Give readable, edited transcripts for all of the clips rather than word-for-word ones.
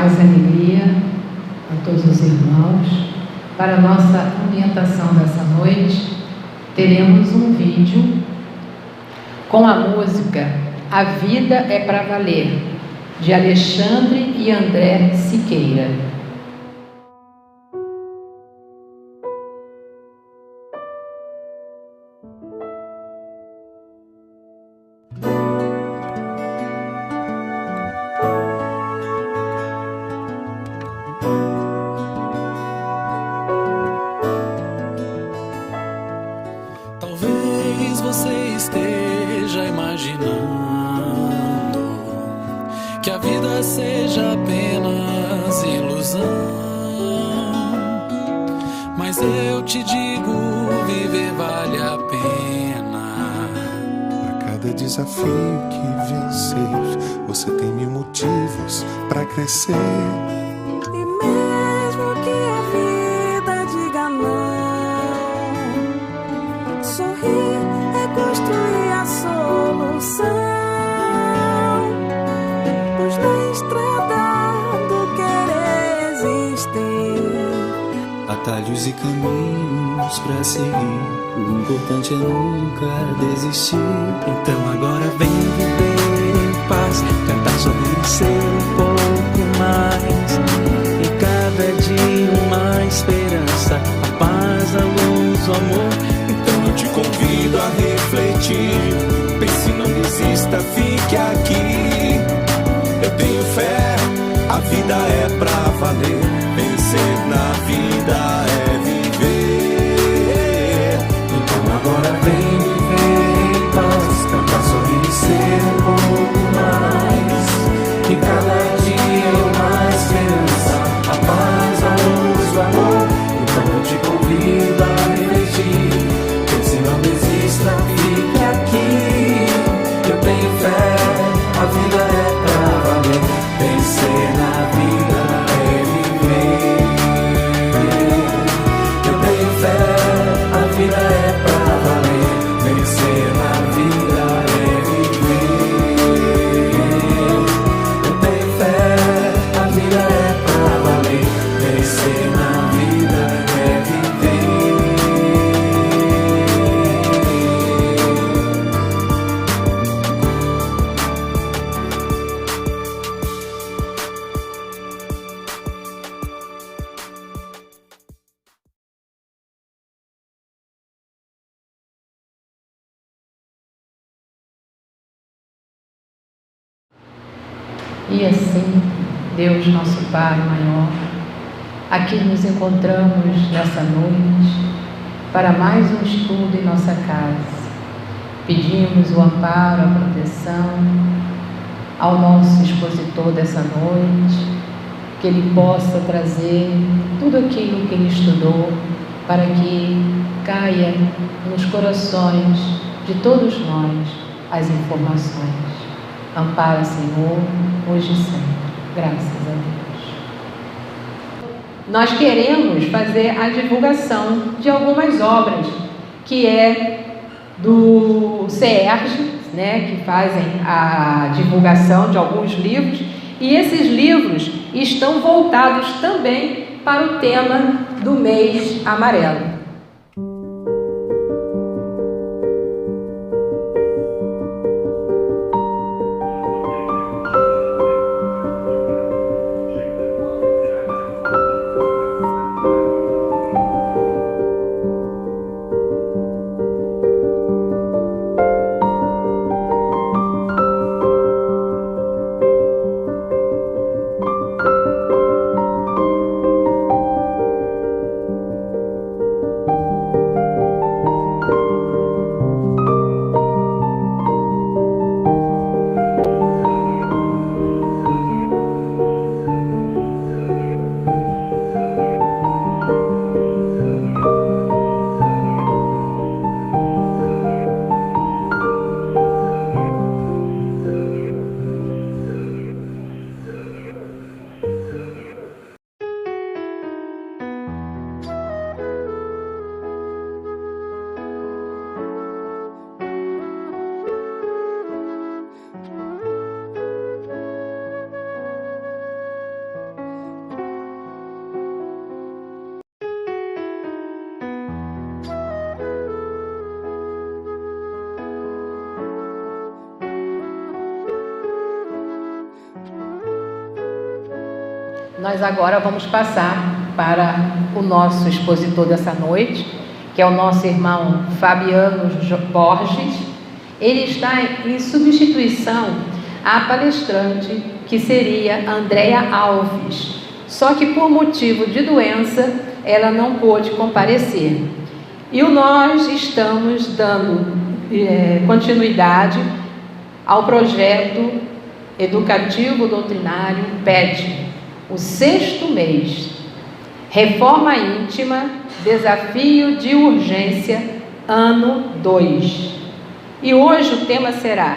paz e alegria a todos os irmãos. Para a nossa orientação dessa noite, teremos um vídeo com a música A Vida é pra Valer, de Alexandre e André Siqueira. Talvez você esteja imaginando que a vida seja apenas ilusão, mas eu te digo, viver vale a pena. Para cada desafio que vencer, você tem 1000 motivos para crescer. E mesmo que a vida diga não, sorrir é construir a solução. Pois na estrada do querer existem atalhos e caminhos pra seguir. O importante é nunca desistir. Então agora vem viver em paz, cantar, sorrir e ser um pouco mais. E cada dia uma esperança, a paz, a luz, o amor. Então eu te convido a refletir. Pense, não desista, fique aqui. Eu tenho fé, a vida é pra valer. Vencer na vida é viver. Então agora vem viver em paz, cantar, sorrir e ser um pouco mais. E cada dia uma esperança, a paz, a luz, o amor. Então eu te convido a refletir. Pense, não desista, fique aqui. Eu tenho fé, a vida é pra valer. Vencer na vida é viver. Eu tenho fé, a vida é pra valer. Vencer na vida é viver. Eu tenho fé, a vida é pra valer. Vencer na vida é viver. E assim, Deus nosso Pai maior, aqui nos encontramos nessa noite para mais um estudo em nossa casa. Pedimos o amparo, a proteção ao nosso expositor dessa noite, que ele possa trazer tudo aquilo que ele estudou para que caia nos corações de todos nós as informações. Ampara, Senhor, hoje e sempre. Graças a Deus. Nós queremos fazer a divulgação de algumas obras, que é do CERJ, né, que fazem a divulgação de alguns livros, e esses livros estão voltados também para o tema do mês amarelo. nós agora vamos passar para o nosso expositor dessa noite, que é o nosso irmão Fabiano Borges. Ele está em substituição à palestrante, que seria Andréa Alves, só que por motivo de doença ela não pôde comparecer. E nós estamos dando continuidade ao projeto educativo doutrinário PED, o 6º mês, Reforma Íntima, Desafio de Urgência, ano 2. E hoje o tema será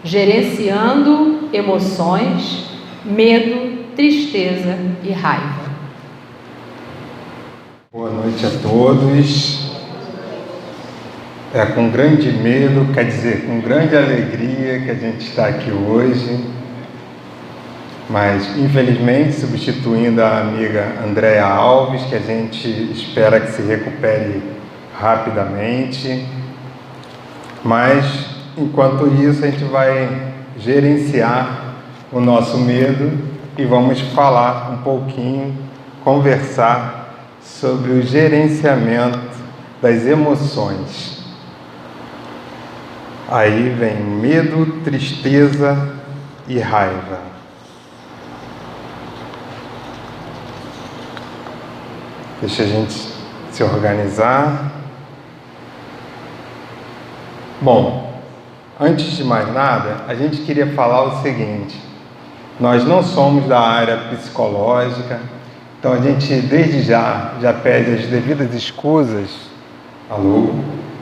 Gerenciando Emoções, Medo, Tristeza e Raiva. Boa noite a todos. É com grande medo, quer dizer, com grande alegria que a gente está aqui hoje, mas infelizmente substituindo a amiga Andréa Alves, que a gente espera que se recupere rapidamente, mas enquanto isso a gente vai gerenciar o nosso medo e vamos falar um pouquinho, conversar sobre o gerenciamento das emoções. Aí vem medo, tristeza e raiva. Deixa a gente se organizar. Bom, antes de mais nada, a gente queria falar o seguinte: nós não somos da área psicológica, então a gente desde já pede as devidas escusas,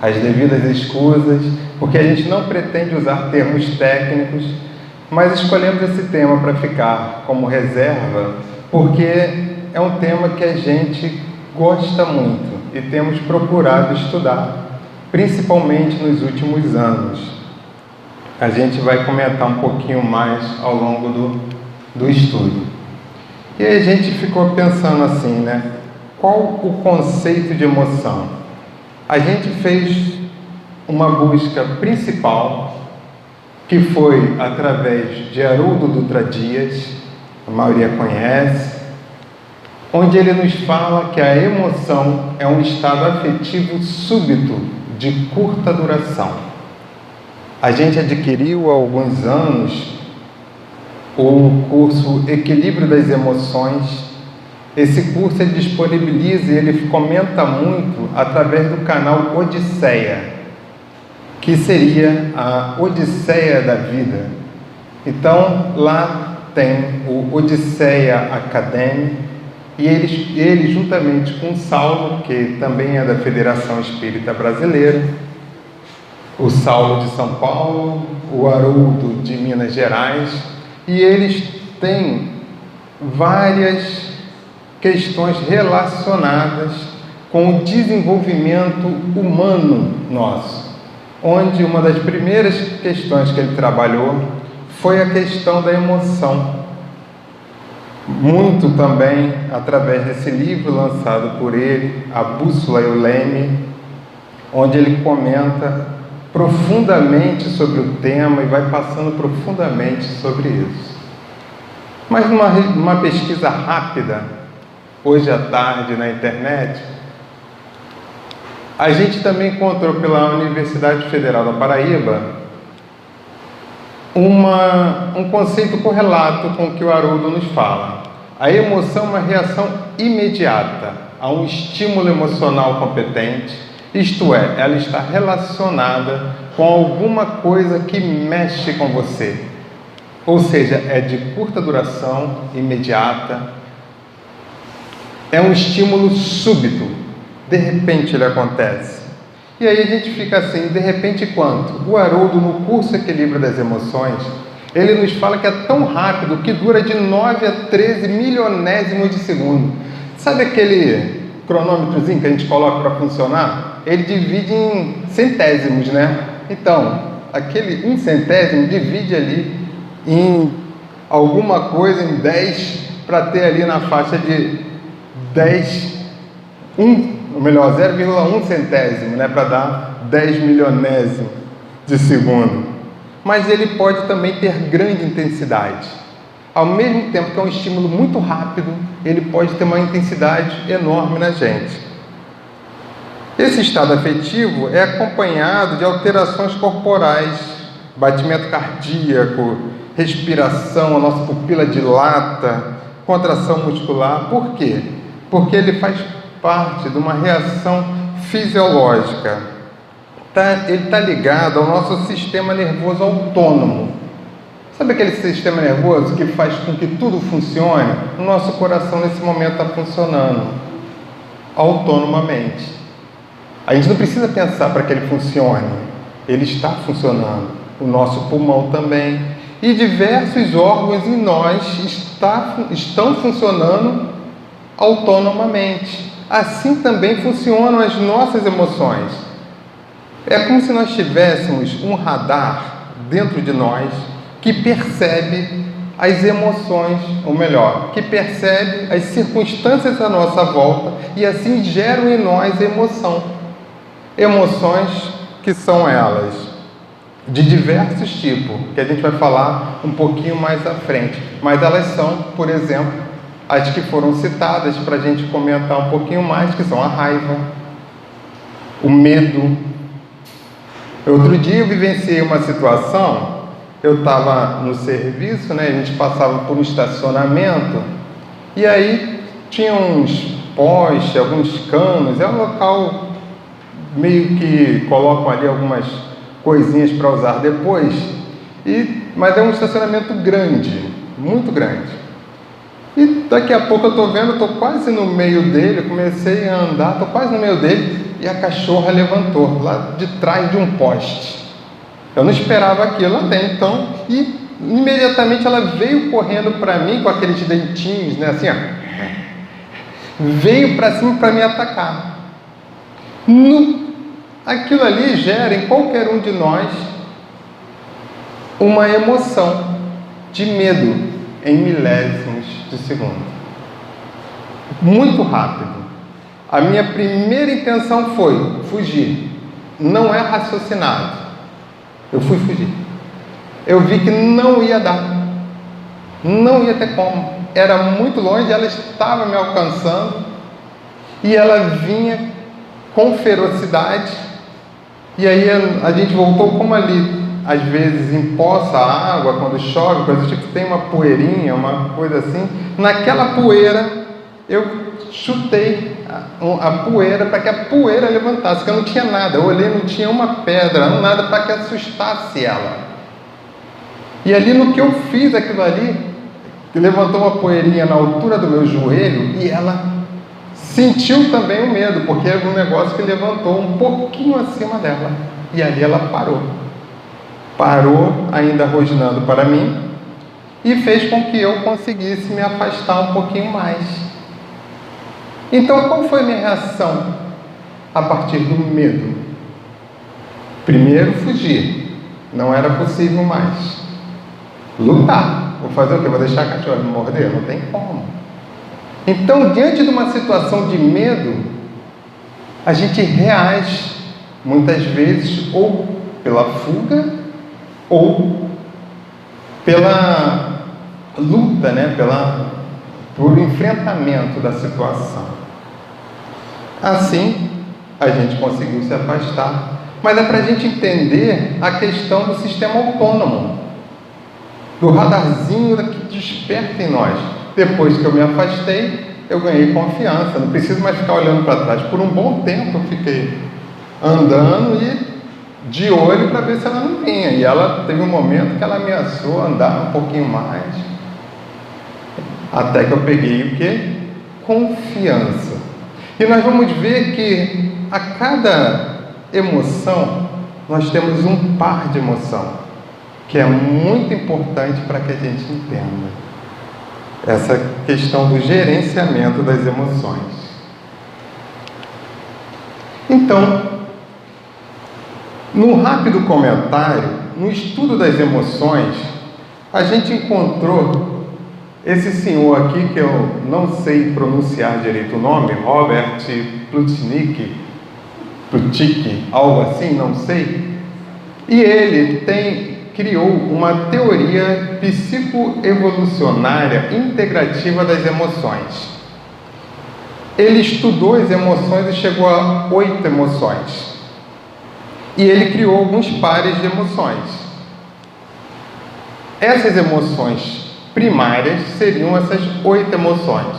as devidas escusas, porque a gente não pretende usar termos técnicos, mas escolhemos esse tema para ficar como reserva, porque é um tema que a gente gosta muito e temos procurado estudar, principalmente nos últimos anos. A gente vai comentar um pouquinho mais ao longo do estudo. E aí a gente ficou pensando assim, né? Qual o conceito de emoção? A gente fez uma busca principal, que foi através de Haroldo Dutra Dias, a maioria conhece, onde ele nos fala que a emoção é um estado afetivo súbito de curta duração. A gente adquiriu há alguns anos o curso Equilíbrio das Emoções. Esse curso ele disponibiliza e ele comenta muito através do canal Odisseia, que seria a Odisseia da vida. Então, lá tem o Odisseia Academy, e ele juntamente com o Saulo, que também é da Federação Espírita Brasileira, o Saulo de São Paulo, o Haroldo de Minas Gerais, e eles têm várias questões relacionadas com o desenvolvimento humano nosso, onde uma das primeiras questões que ele trabalhou foi a questão da emoção. Muito também através desse livro lançado por ele, A Bússola e o Leme, onde ele comenta profundamente sobre o tema e vai passando profundamente sobre isso. Mas numa pesquisa rápida, hoje à tarde na internet, a gente também encontrou pela Universidade Federal da Paraíba um conceito correlato com o que o Haroldo nos fala. A emoção é uma reação imediata a um estímulo emocional competente, isto é, ela está relacionada com alguma coisa que mexe com você. Ou seja, é de curta duração, imediata, é um estímulo súbito, de repente ele acontece. E aí a gente fica assim, de repente quanto? O Haroldo, no curso Equilíbrio das Emoções, ele nos fala que é tão rápido que dura de 9 a 13 milionésimos de segundo. Sabe aquele cronômetrozinho que a gente coloca para funcionar? Ele divide em centésimos, né? Então, aquele 1 centésimo divide ali em alguma coisa, em 10, para ter ali na faixa de 0,1 centésimo, né? Para dar 10 milionésimos de segundo. Mas ele pode também ter grande intensidade. ao mesmo tempo que é um estímulo muito rápido, ele pode ter uma intensidade enorme na gente. Esse estado afetivo é acompanhado de alterações corporais, batimento cardíaco, respiração, a nossa pupila dilata, contração muscular. Por quê? Porque ele faz parte de uma reação fisiológica. Ele está ligado ao nosso sistema nervoso autônomo. Sabe aquele sistema nervoso que faz com que tudo funcione? O nosso coração nesse momento está funcionando autonomamente. A gente não precisa pensar para que ele funcione. Ele está funcionando. O nosso pulmão também. E diversos órgãos em nós estão funcionando autonomamente. Assim também funcionam as nossas emoções. É como se nós tivéssemos um radar dentro de nós que percebe as emoções, ou melhor, que percebe as circunstâncias à nossa volta e assim geram em nós emoção. Emoções que são elas de diversos tipos, que a gente vai falar um pouquinho mais à frente. Mas elas são, por exemplo, as que foram citadas para a gente comentar um pouquinho mais, que são a raiva, o medo. Outro dia eu vivenciei uma situação. Eu estava no serviço, né? A gente passava por um estacionamento e aí tinha uns postes, alguns canos. É um local meio que colocam ali algumas coisinhas para usar depois. Mas é um estacionamento grande, muito grande. E daqui a pouco eu estou vendo, estou quase no meio dele, comecei a andar, estou quase no meio dele e a cachorra levantou lá de trás de um poste. Eu não esperava aquilo até então e imediatamente ela veio correndo para mim com aqueles dentinhos, né, assim, ó, veio para cima para me atacar. Aquilo ali gera em qualquer um de nós uma emoção de medo em milésimos de segundo. Muito rápido. A minha primeira intenção foi fugir. Não é raciocinado. Eu fui fugir. Eu vi que não ia dar. Não ia ter como. Era muito longe, ela estava me alcançando e ela vinha com ferocidade. E aí a gente voltou como ali, às vezes empoça a água quando chove, coisa do tipo, tem uma poeirinha, uma coisa assim. Naquela poeira eu chutei a poeira para que a poeira levantasse, porque eu não tinha nada. Eu olhei, não tinha uma pedra, nada para que assustasse ela. E ali no que eu fiz aquilo ali, que levantou uma poeirinha na altura do meu joelho e ela sentiu também o medo, porque era um negócio que levantou um pouquinho acima dela. E ali ela parou. Parou, ainda rosnando para mim, e fez com que eu conseguisse me afastar um pouquinho mais. Então, qual foi a minha reação a partir do medo? Primeiro, fugir. Não era possível mais. Lutar. Vou fazer o quê? Vou deixar a cachorra me morder? Não tem como. Então, diante de uma situação de medo, a gente reage, muitas vezes, ou pela fuga, ou pela luta, né? Por enfrentamento da situação. Assim, a gente conseguiu se afastar. Mas é para a gente entender a questão do sistema autônomo, do radarzinho que desperta em nós. Depois que eu me afastei, eu ganhei confiança. Não preciso mais ficar olhando para trás. Por um bom tempo eu fiquei andando e de olho para ver se ela não vinha. E ela teve um momento que ela ameaçou andar um pouquinho mais. Até que eu peguei o quê? Confiança. E nós vamos ver que a cada emoção nós temos um par de emoção, que é muito importante para que a gente entenda essa questão do gerenciamento das emoções. Então, num rápido comentário, no estudo das emoções, a gente encontrou esse senhor aqui, que eu não sei pronunciar direito o nome, Robert Plutchik, algo assim, não sei. E ele tem criou uma teoria psicoevolucionária integrativa das emoções. Ele estudou as emoções e chegou a 8 emoções. E ele criou alguns pares de emoções. Essas emoções primárias seriam essas 8 emoções.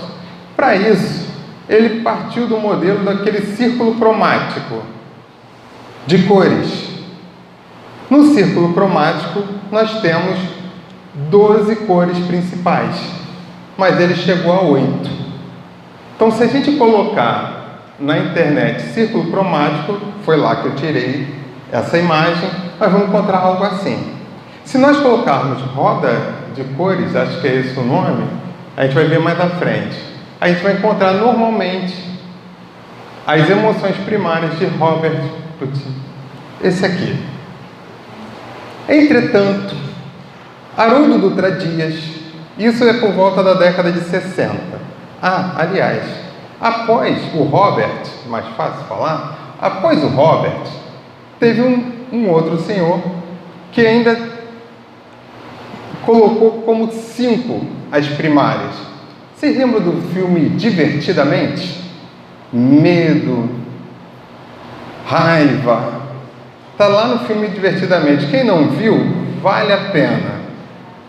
Para isso, ele partiu do modelo daquele círculo cromático de cores. No círculo cromático, nós temos 12 cores principais, mas ele chegou a 8. Então, se a gente colocar na internet círculo cromático, foi lá que eu tirei essa imagem, nós vamos encontrar algo assim. Se nós colocarmos roda de cores, acho que é esse o nome, a gente vai ver mais à frente. A gente vai encontrar normalmente as emoções primárias de Robert Putin. Esse aqui. Entretanto, Haroldo Dutra Dias, isso é por volta da década de 60. Aliás, após o Robert, mais fácil falar, após o Robert, teve um outro senhor que ainda colocou como 5 as primárias. Vocês lembram do filme Divertidamente? Medo, raiva. Está lá no filme Divertidamente. Quem não viu, vale a pena.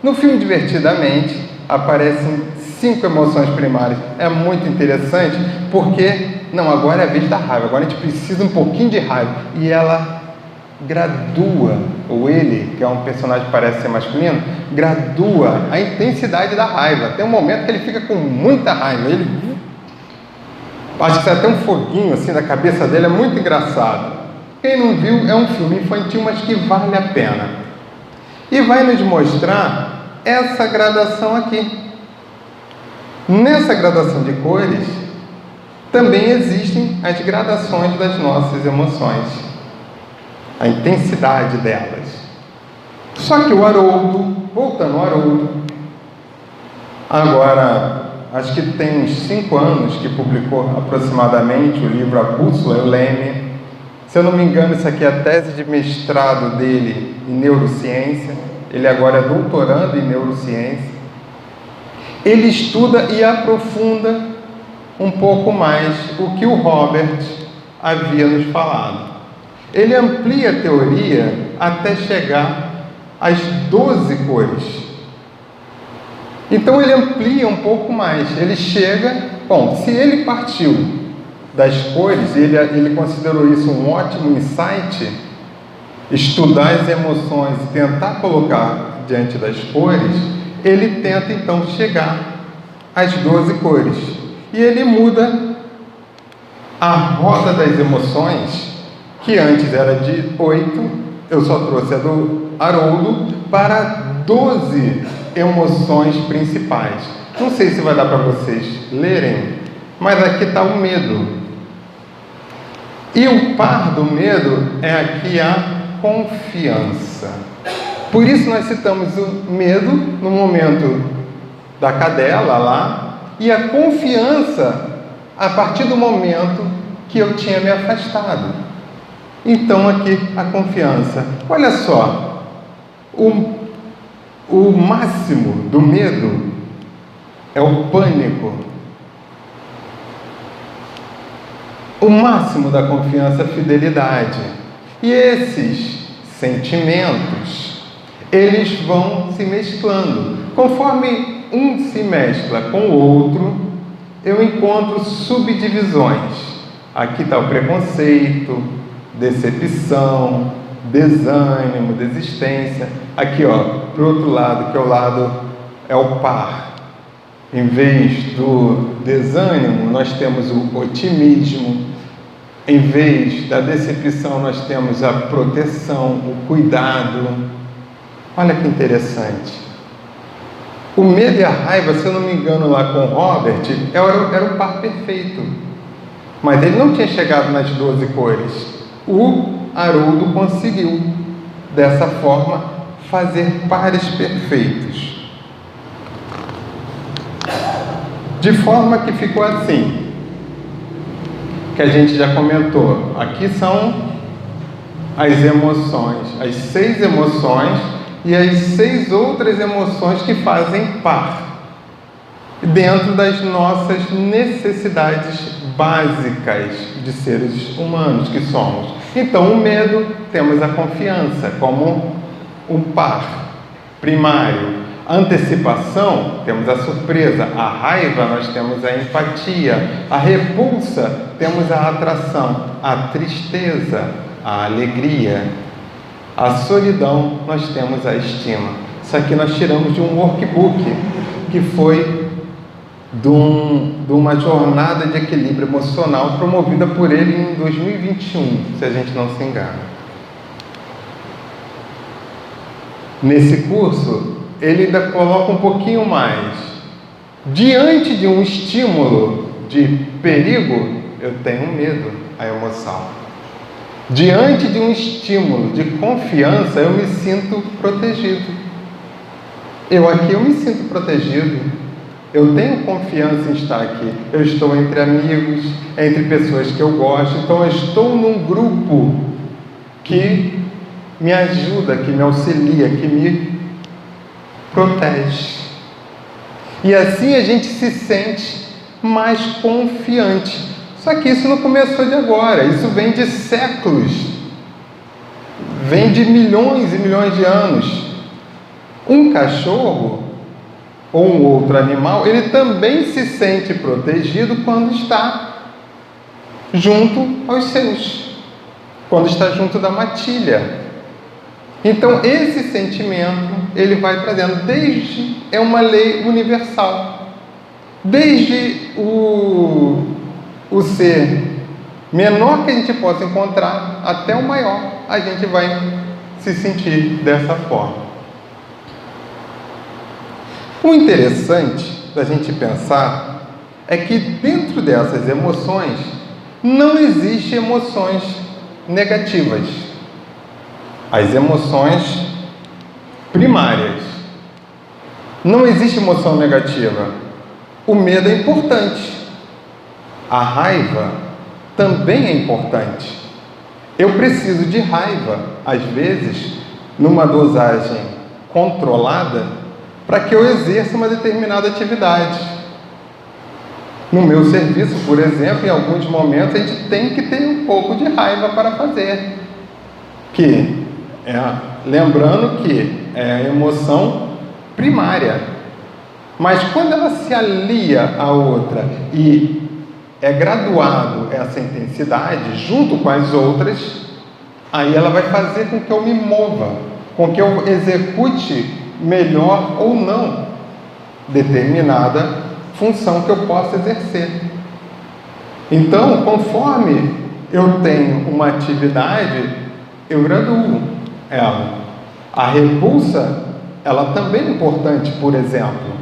No filme Divertidamente, aparecem 5 emoções primárias. É muito interessante, porque, agora é a vez da raiva. Agora a gente precisa um pouquinho de raiva. E ela gradua, ou ele, que é um personagem que parece ser masculino, gradua a intensidade da raiva. Tem um momento que ele fica com muita raiva. Acho que sai até um foguinho assim na cabeça dele, é muito engraçado. Quem não viu, é um filme infantil, mas que vale a pena. E vai nos mostrar essa gradação aqui. Nessa gradação de cores, também existem as gradações das nossas emoções, a intensidade delas. Só que o Haroldo, voltando ao Haroldo, agora, acho que tem uns 5 anos que publicou aproximadamente o livro A Bússola e o Leme. Se eu não me engano, isso aqui é a tese de mestrado dele em neurociência. Ele agora é doutorando em neurociência. Ele estuda e aprofunda um pouco mais o que o Robert havia nos falado. Ele amplia a teoria até chegar às 12 cores. Então ele amplia um pouco mais. Ele chega... se ele partiu das cores, ele considerou isso um ótimo insight, estudar as emoções e tentar colocar diante das cores, ele tenta então chegar às 12 cores. E ele muda a roda das emoções, que antes era de 8, eu só trouxe a do Haroldo, para 12 emoções principais. Não sei se vai dar para vocês lerem, mas aqui está o medo. E o par do medo é aqui a confiança. Por isso nós citamos o medo no momento da cadela lá, e a confiança a partir do momento que eu tinha me afastado. Então aqui a confiança. Olha só, o máximo do medo é o pânico. O máximo da confiança é a fidelidade. E esses sentimentos, eles vão se mesclando. Conforme um se mescla com o outro, eu encontro subdivisões. Aqui está o preconceito, decepção, desânimo, desistência. Aqui, para o outro lado, que é o lado, é o par. Em vez do desânimo, nós temos o otimismo. Em vez da decepção, nós temos a proteção, o cuidado. Olha que interessante. O medo e a raiva, se eu não me engano, lá com o Robert, era o par perfeito. Mas ele não tinha chegado nas 12 cores. O Haroldo conseguiu, dessa forma, fazer pares perfeitos. De forma que ficou assim, que a gente já comentou. Aqui são as emoções, as 6 emoções e as 6 outras emoções que fazem parte dentro das nossas necessidades básicas de seres humanos que somos. Então, o medo, temos a confiança como um par primário. A antecipação, temos a surpresa. A raiva, nós temos a empatia. A repulsa, temos a atração. A tristeza, a alegria. A solidão, nós temos a estima. Isso aqui nós tiramos de um workbook, que foi de uma jornada de equilíbrio emocional promovida por ele em 2021, se a gente não se engana. Nesse curso, ele ainda coloca um pouquinho mais. Diante de um estímulo de perigo, eu tenho medo, a emoção. Diante de um estímulo de confiança, eu me sinto protegido. Eu me sinto protegido. Eu tenho confiança em estar aqui. Eu estou entre amigos, entre pessoas que eu gosto. Então, eu estou num grupo que me ajuda, que me auxilia, que me protege. E assim a gente se sente mais confiante. Só que isso não começou de agora. Isso vem de séculos. Vem de milhões e milhões de anos. Um cachorro ou um outro animal, ele também se sente protegido quando está junto aos seus, quando está junto da matilha. Então, esse sentimento, ele vai trazendo é uma lei universal. Desde o ser menor que a gente possa encontrar até o maior, a gente vai se sentir dessa forma. O interessante da gente pensar é que dentro dessas emoções não existem emoções negativas. As emoções primárias. Não existe emoção negativa. O medo é importante. A raiva também é importante. Eu preciso de raiva, às vezes, numa dosagem controlada, para que eu exerça uma determinada atividade. No meu serviço, por exemplo, em alguns momentos, a gente tem que ter um pouco de raiva para fazer. Lembrando que é a emoção primária. Mas quando ela se alia à outra e é graduado essa intensidade junto com as outras, aí ela vai fazer com que eu me mova, com que eu execute melhor ou não determinada função que eu possa exercer. Então, conforme eu tenho uma atividade, eu graduo ela. A repulsa, ela também é importante, por exemplo.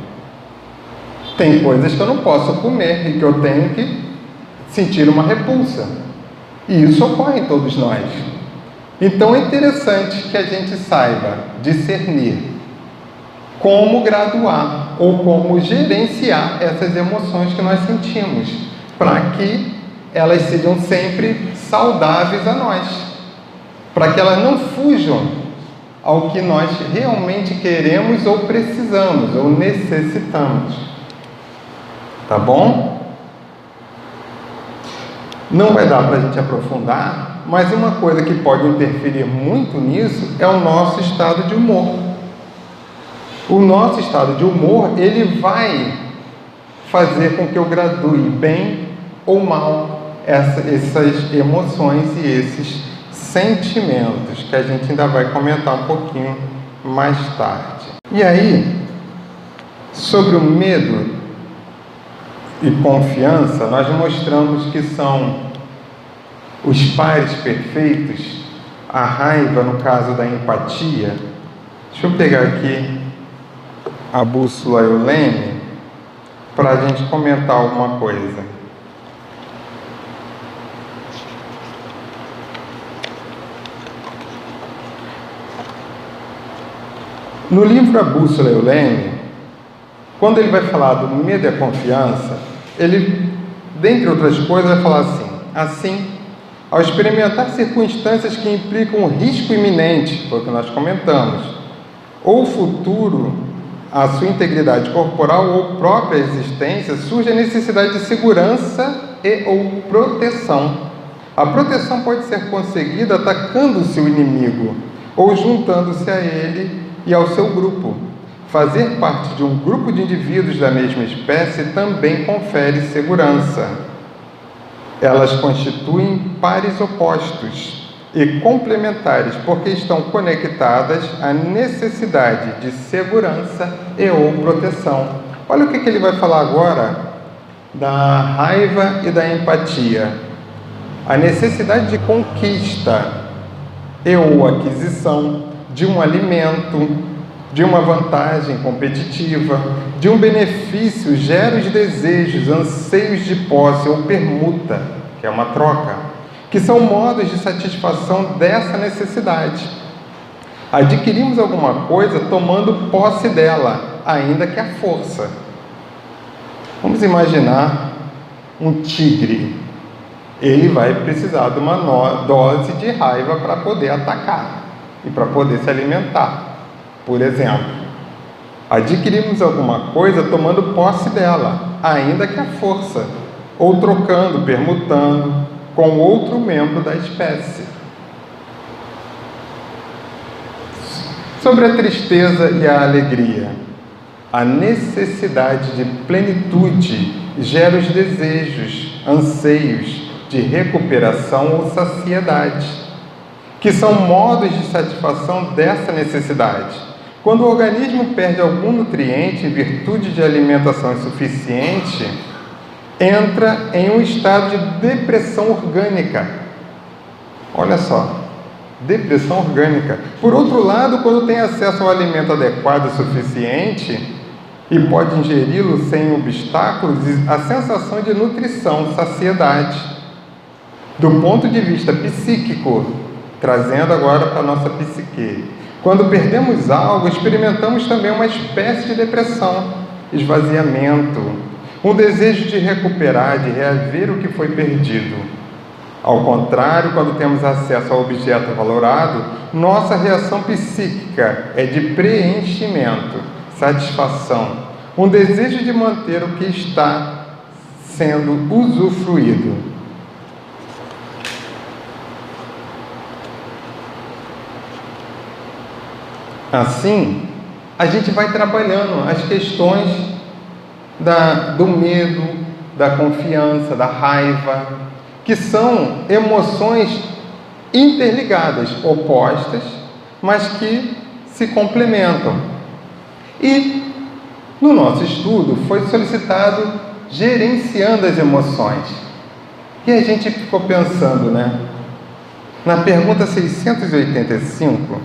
Tem coisas que eu não posso comer e que eu tenho que sentir uma repulsa. E isso ocorre em todos nós. Então, é interessante que a gente saiba discernir como graduar ou como gerenciar essas emoções que nós sentimos, para que elas sejam sempre saudáveis a nós, para que elas não fujam ao que nós realmente queremos ou precisamos ou necessitamos. Tá bom? Não vai dar para a gente aprofundar, mas uma coisa que pode interferir muito nisso é o nosso estado de humor. O nosso estado de humor, ele vai fazer com que eu gradue bem ou mal essas emoções e esses sentimentos, que a gente ainda vai comentar um pouquinho mais tarde. E aí, sobre o medo e confiança, nós mostramos que são os pares perfeitos, a raiva no caso da empatia. Deixa eu pegar aqui a bússola e o leme para a gente comentar alguma coisa. No livro A Bússola e o Leme, quando ele vai falar do medo e a confiança, ele, dentre outras coisas, vai falar assim, ao experimentar circunstâncias que implicam um risco iminente, foi o que nós comentamos, ou futuro, a sua integridade corporal ou própria existência, surge a necessidade de segurança e ou proteção. A proteção pode ser conseguida atacando-se o inimigo ou juntando-se a ele e ao seu grupo. Fazer parte de um grupo de indivíduos da mesma espécie também confere segurança. Elas constituem pares opostos e complementares, porque estão conectadas à necessidade de segurança e ou proteção. Olha o que ele vai falar agora da raiva e da empatia. A necessidade de conquista e ou aquisição de um alimento, de uma vantagem competitiva, de um benefício, gera os desejos, anseios de posse ou permuta, que é uma troca, que são modos de satisfação dessa necessidade. Adquirimos alguma coisa tomando posse dela, ainda que à força. Vamos imaginar um tigre. Ele vai precisar de uma dose de raiva para poder atacar e para poder se alimentar. Por exemplo, adquirimos alguma coisa tomando posse dela, ainda que à força, ou trocando, permutando com outro membro da espécie. Sobre a tristeza e a alegria, a necessidade de plenitude gera os desejos, anseios de recuperação ou saciedade, que são modos de satisfação dessa necessidade. Quando o organismo perde algum nutriente em virtude de alimentação insuficiente, entra em um estado de depressão orgânica. Olha só, depressão orgânica. Por outro lado, quando tem acesso ao alimento adequado e suficiente e pode ingeri-lo sem obstáculos, a sensação de nutrição, saciedade. Do ponto de vista psíquico, trazendo agora para a nossa psique, quando perdemos algo, experimentamos também uma espécie de depressão, esvaziamento, um desejo de recuperar, de reaver o que foi perdido. Ao contrário, quando temos acesso ao objeto valorado, nossa reação psíquica é de preenchimento, satisfação, um desejo de manter o que está sendo usufruído. Assim, a gente vai trabalhando as questões do medo, da confiança, da raiva, que são emoções interligadas, opostas, mas que se complementam. E no nosso estudo foi solicitado gerenciando as emoções. E a gente ficou pensando, na pergunta 685,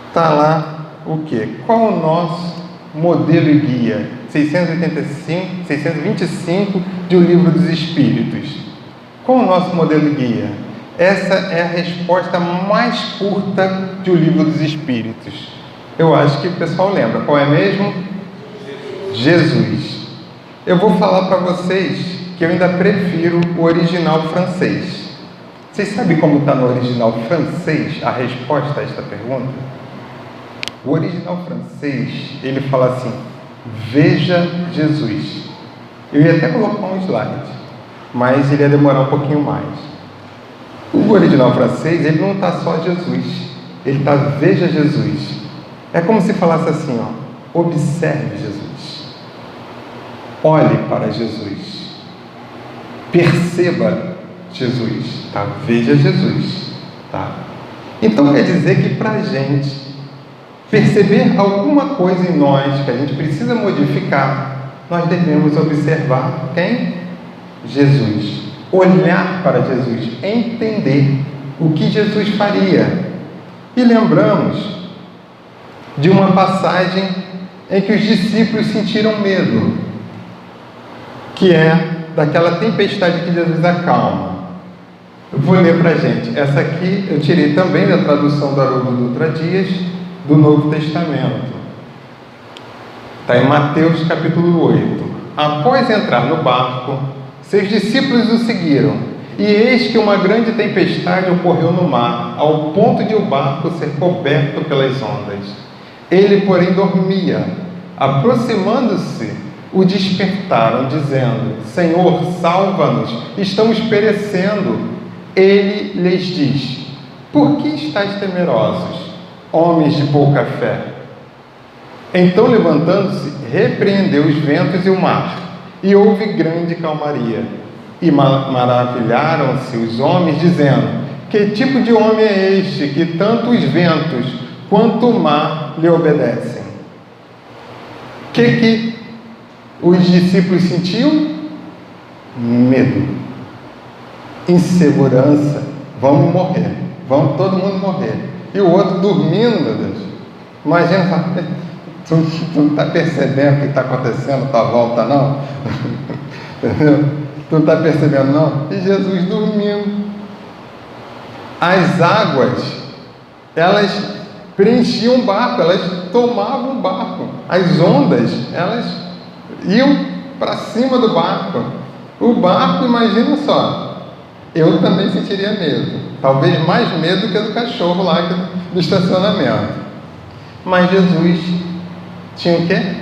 está lá o quê? Qual o nosso modelo e guia? 625 de O Livro dos Espíritos. Qual o nosso modelo e guia? Essa é a resposta mais curta de O Livro dos Espíritos. Eu acho que o pessoal lembra. Qual é mesmo? Jesus. Eu vou falar para vocês que eu ainda prefiro o original francês. Vocês sabem como está no original francês a resposta a esta pergunta? O original francês, ele fala assim: veja Jesus. Eu ia até colocar um slide, mas ele ia demorar um pouquinho mais. O original francês, ele não está só Jesus, ele está veja Jesus. É como se falasse assim, observe Jesus, olhe para Jesus, perceba Jesus, tá? Veja Jesus, tá? Então quer dizer que para a gente perceber alguma coisa em nós que a gente precisa modificar, nós devemos observar quem? Jesus. Olhar para Jesus, entender o que Jesus faria. E lembramos de uma passagem em que os discípulos sentiram medo, que é daquela tempestade que Jesus acalma. Eu vou ler para a gente. Essa aqui eu tirei também da tradução do Haroldo Dutra Dias, do Novo Testamento. Está em Mateus capítulo 8. Após entrar no barco, seus discípulos o seguiram, e eis que uma grande tempestade ocorreu no mar, ao ponto de o barco ser coberto pelas ondas. Ele, porém, dormia. Aproximando-se, o despertaram, dizendo: Senhor, salva-nos, estamos perecendo. Ele lhes diz: Por que estáis temerosos, homens de pouca fé? Então, levantando-se, repreendeu os ventos e o mar, e houve grande calmaria. E maravilharam-se os homens, dizendo: Que tipo de homem é este, que tanto os ventos quanto o mar lhe obedecem? O que os discípulos sentiam? Medo, insegurança. Vamos morrer, vamos todo mundo morrer. E o outro dormindo, meu Deus. Imagina, tu não está percebendo o que está acontecendo à tua volta, não? Entendeu? Tu não está percebendo, não? E Jesus dormindo. As águas, elas preenchiam o barco, elas tomavam o barco. As ondas, elas iam para cima do barco. O barco, imagina só, eu também sentiria medo. Talvez mais medo que do cachorro lá do estacionamento. Mas Jesus tinha o quê?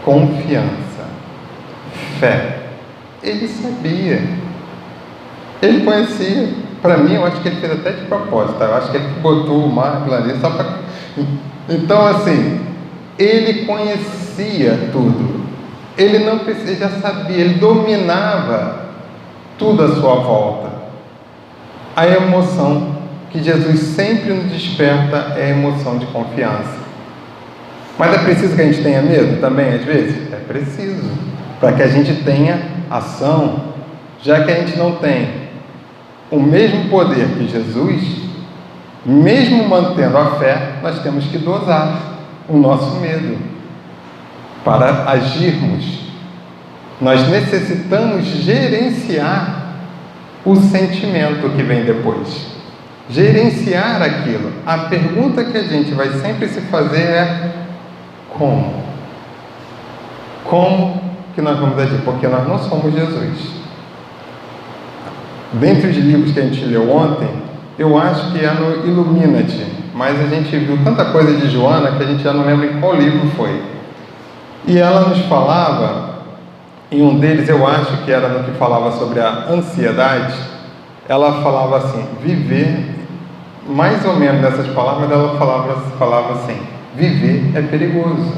Confiança, fé. Ele sabia, ele conhecia. Para mim, eu acho que ele fez até de propósito. Eu acho que ele botou o mar ali só para... Então, assim, ele conhecia tudo. Ele não precisa, já sabia, ele dominava tudo à sua volta. A emoção que Jesus sempre nos desperta é a emoção de confiança. Mas é preciso que a gente tenha medo também, às vezes? É preciso, para que a gente tenha ação, já que a gente não tem o mesmo poder que Jesus, mesmo mantendo a fé, nós temos que dosar o nosso medo para agirmos. Nós necessitamos gerenciar o sentimento que vem depois, gerenciar aquilo. A pergunta que a gente vai sempre se fazer é: como? Como que nós vamos agir? Porque nós não somos Jesus. Dentre os livros que a gente leu ontem, eu acho que é no Ilumina-te, mas a gente viu tanta coisa de Joana que a gente já não lembra em qual livro foi. E ela nos falava, em um deles, eu acho que era no que falava sobre a ansiedade, ela falava assim, viver, mais ou menos nessas palavras, ela falava assim: viver é perigoso,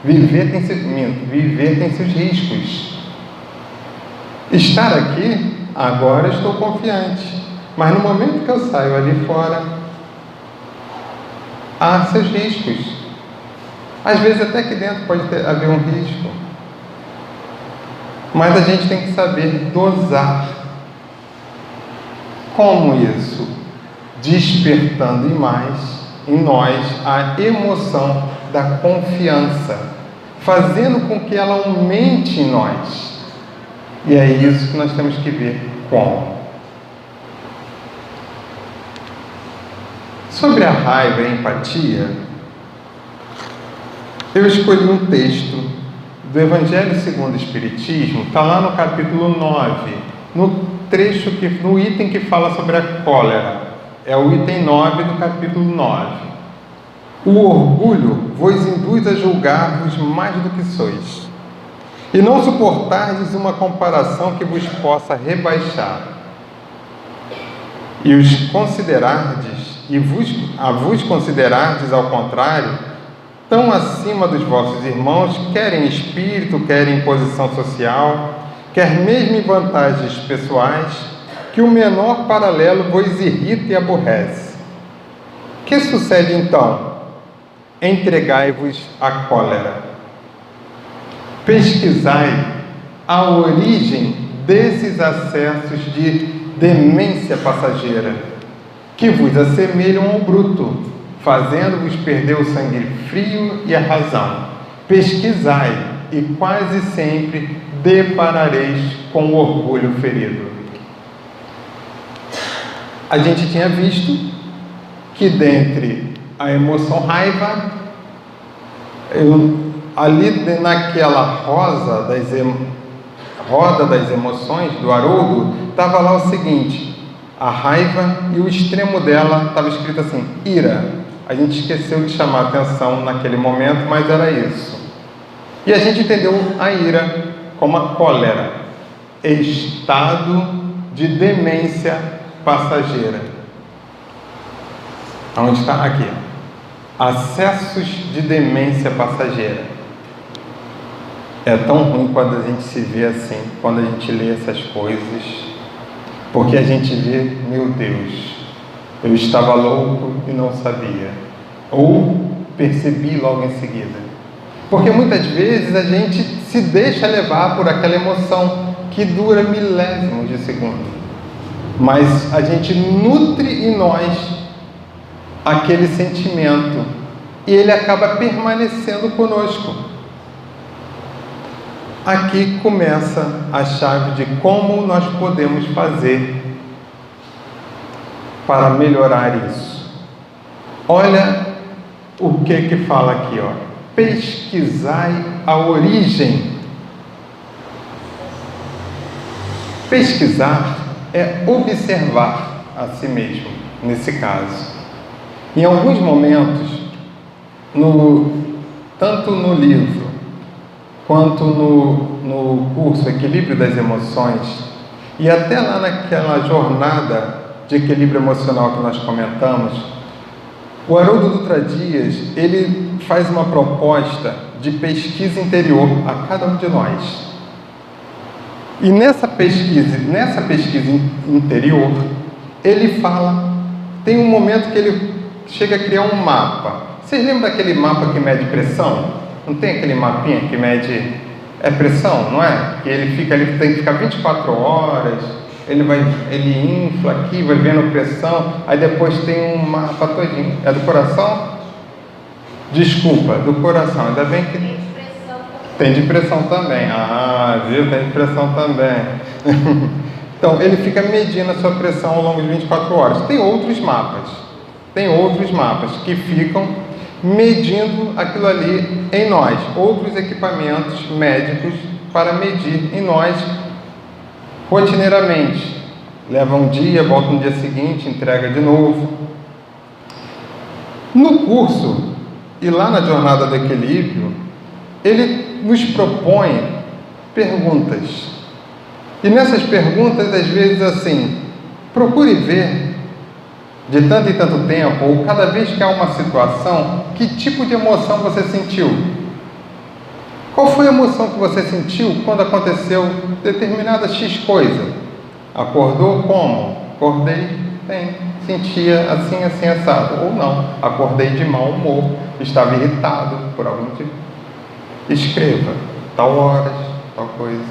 viver tem seus riscos. Estar aqui, agora estou confiante, mas no momento que eu saio ali fora, há seus riscos. Às vezes até aqui dentro pode haver um risco, mas a gente tem que saber dosar. Como isso? Despertando em nós a emoção da confiança, fazendo com que ela aumente em nós. E é isso que nós temos que ver como. Sobre a raiva e a empatia, eu escolhi um texto do Evangelho segundo o Espiritismo, está lá no capítulo 9, no item que fala sobre a cólera. É o item 9 do capítulo 9. O orgulho vos induz a julgar-vos mais do que sois, e não suportardes uma comparação que vos possa rebaixar, e vos considerardes ao contrário, tão acima dos vossos irmãos, quer em espírito, quer em posição social, quer mesmo em vantagens pessoais, que o menor paralelo vos irrita e aborrece. Que sucede então? Entregai-vos à cólera. Pesquisai a origem desses acessos de demência passageira, que vos assemelham ao bruto, fazendo-vos perder o sangue frio e a razão. Pesquisai, e quase sempre deparareis com o orgulho ferido. A gente tinha visto que dentre a emoção raiva, ali naquela roda das emoções do Haroldo, estava lá o seguinte: a raiva, e o extremo dela estava escrito assim, ira. A gente esqueceu de chamar a atenção naquele momento, mas era isso. E a gente entendeu a ira como a cólera, estado de demência passageira. Onde está? Aqui. Acessos de demência passageira. É tão ruim quando a gente se vê assim, quando a gente lê essas coisas, porque a gente vê, meu Deus, eu estava louco e não sabia, ou percebi logo em seguida. Porque muitas vezes a gente se deixa levar por aquela emoção que dura milésimos de segundo, mas a gente nutre em nós aquele sentimento e ele acaba permanecendo conosco. Aqui começa a chave de como nós podemos fazer para melhorar isso. Olha o que fala aqui, ó. Pesquisai a origem. Pesquisar é observar a si mesmo, nesse caso. Em alguns momentos, tanto no livro quanto no curso Equilíbrio das Emoções, e até lá naquela jornada de equilíbrio emocional que nós comentamos, o Haroldo Dutra Dias, ele faz uma proposta de pesquisa interior a cada um de nós. E nessa pesquisa interior, ele fala, tem um momento que ele chega a criar um mapa. Vocês lembram daquele mapa que mede pressão? Não tem aquele mapinha que mede pressão, não é? Que ele tem que ficar 24 horas, ele infla aqui, vai vendo pressão, aí depois tem um mapa todinho. É do coração? Desculpa, do coração. Ainda bem que tem de pressão também. Ah, viu? Tem de pressão também. Então, ele fica medindo a sua pressão ao longo de 24 horas. Tem outros mapas que ficam medindo aquilo ali em nós. Outros equipamentos médicos para medir em nós rotineiramente. Leva um dia, volta no dia seguinte, entrega de novo. No curso, e lá na Jornada do Equilíbrio, ele nos propõe perguntas. E nessas perguntas, às vezes assim, procure ver, de tanto em tanto tempo, ou cada vez que há uma situação, que tipo de emoção você sentiu? Qual foi a emoção que você sentiu quando aconteceu determinada X coisa? Acordou como? Acordei, sentia assim, assim, assado. Ou não, acordei de mau humor, estava irritado por algum motivo. Escreva, tal horas, tal coisa.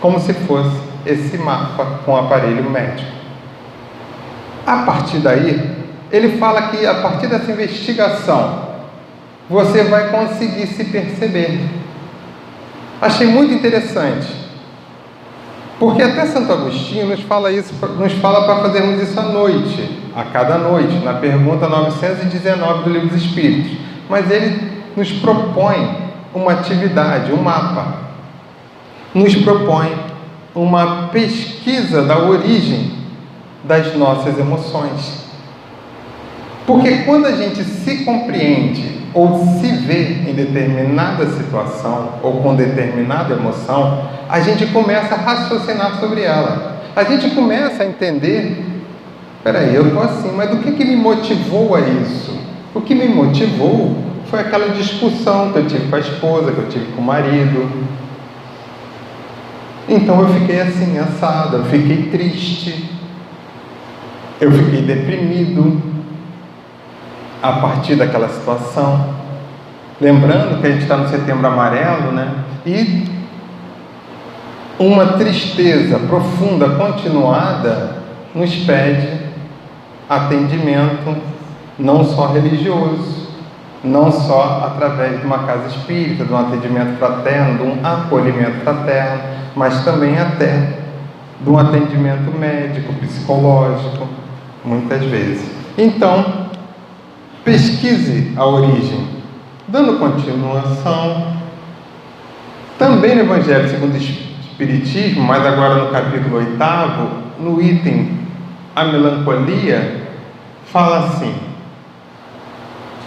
Como se fosse esse mapa com aparelho médico. A partir daí, ele fala que a partir dessa investigação, você vai conseguir se perceber. Achei muito interessante, porque até Santo Agostinho nos fala para fazermos isso à noite, a cada noite, na pergunta 919 do Livro dos Espíritos. Mas ele nos propõe uma atividade, um mapa, nos propõe uma pesquisa da origem das nossas emoções. Porque quando a gente se compreende ou se vê em determinada situação ou com determinada emoção, a gente começa a raciocinar sobre ela. A gente começa a entender, peraí, eu estou assim, mas do que me motivou a isso? O que me motivou foi aquela discussão que eu tive com a esposa, que eu tive com o marido. Então eu fiquei assim, assado, eu fiquei triste, eu fiquei deprimido a partir daquela situação. Lembrando que a gente está no Setembro Amarelo, né? E uma tristeza profunda, continuada, nos pede atendimento, não só religioso, não só através de uma casa espírita, de um atendimento fraterno, de um acolhimento fraterno, mas também até de um atendimento médico, psicológico, muitas vezes. Então, pesquise a origem, dando continuação. Também no Evangelho segundo o Espiritismo, mas agora no capítulo 8º, no item A Melancolia, fala assim: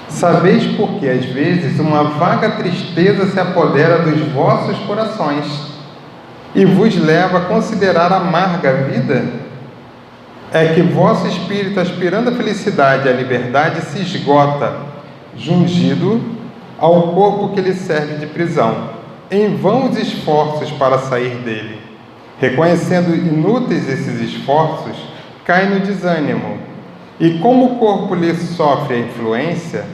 Sabeis porque, às vezes, uma vaga tristeza se apodera dos vossos corações e vos leva a considerar amarga a vida? É que vosso espírito, aspirando a felicidade e a liberdade, se esgota, jungido ao corpo que lhe serve de prisão. Em vão os esforços para sair dele. Reconhecendo inúteis esses esforços, cai no desânimo, e como o corpo lhe sofre a influência,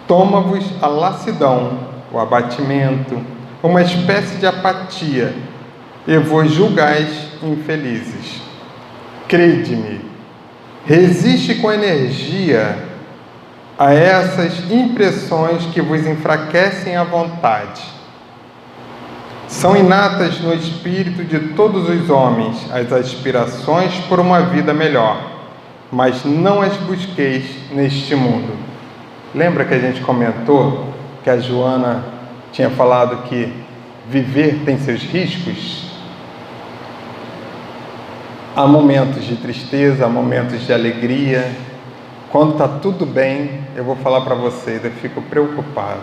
toma-vos a lassidão, o abatimento, uma espécie de apatia, e vos julgais infelizes. Crede-me, resiste com energia a essas impressões que vos enfraquecem a vontade. São inatas no espírito de todos os homens as aspirações por uma vida melhor, mas não as busqueis neste mundo. Lembra que a gente comentou que a Joana tinha falado que viver tem seus riscos? Há momentos de tristeza, há momentos de alegria. Quando está tudo bem, eu vou falar para vocês, eu fico preocupado.